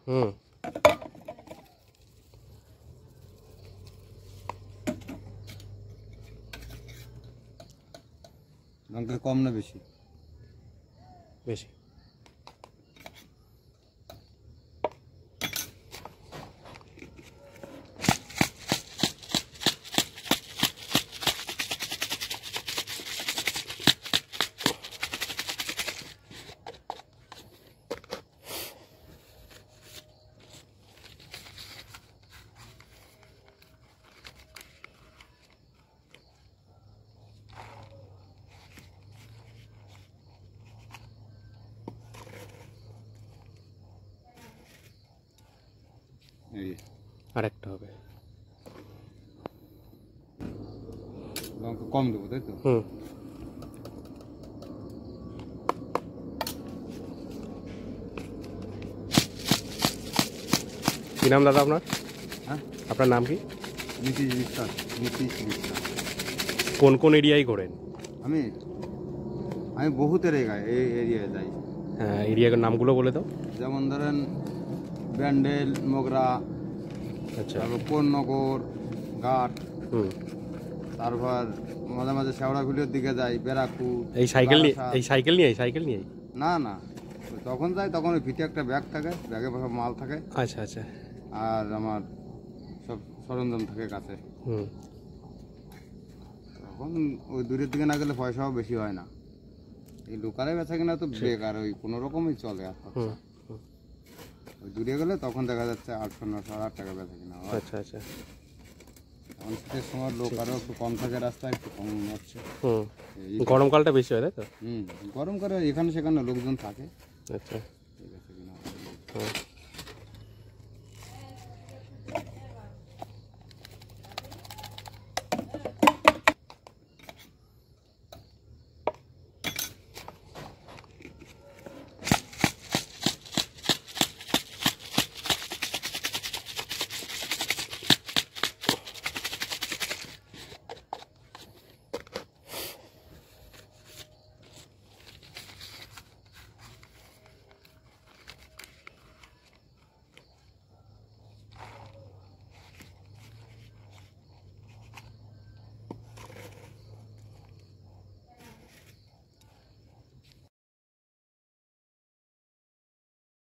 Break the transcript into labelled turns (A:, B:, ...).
A: হুম।
B: লঙ্কা কম না বেশি?
A: বেশি। আরেকটা হবে।
B: লঙ্কা কম দেবো তাই তো?
A: হুম। কি নাম দাদা আপনার?
B: হ্যাঁ,
A: আপনার নাম কি?
B: নীতিশ বিশ্বাস। নীতিশ বিশ্বাস।
A: কোন কোন এরিয়ায় করেন?
B: আমি আমি বহুত এরিয়ায় এরিয়ায় যাই।
A: হ্যাঁ, এরিয়ার নামগুলো বলে দাও।
B: যেমন ধরেন ব্যান্ডেল, মোগরা,
A: আচ্ছা।
B: তারপর কোন্নগর, ঘাট,
A: হুম।
B: তারপর মাঝে মাঝে শেওড়াফুলির দিকে যাই, ব্যারাকপুর।
A: এই সাইকেল নিয়ে
B: বারাসাত।
A: এই সাইকেল নিয়ে সাইকেল নিয়ে
B: না না, তখন যাই তখন ওই পিঠে একটা ব্যাগ থাকে, ব্যাগে সব মাল থাকে,
A: আচ্ছা আচ্ছা।
B: আর আমার সব সরঞ্জাম থাকে কাছে।
A: হুম।
B: তখন ওই দূরের দিকে না গেলে পয়সাও বেশি হয় না। এই লোকালে বেচা কিনা তো বেকার, ওই কোনো রকমই চলে আর খরচা। ওই দূরে গেলে তখন দেখা যাচ্ছে 800-900 টাকা বেচা কিনা হয়।
A: আচ্ছা আচ্ছা।
B: এখন শীতের সময় লোক আরও একটু কম থাকে, রাস্তায় একটু কম হচ্ছে।
A: হুম। গরমকালটা বেশি হয় তাই তো?
B: গরম করে এখানে সেখানে লোকজন থাকে।
A: আচ্ছা।
B: ঠিক আছে কিনা।
A: হুম।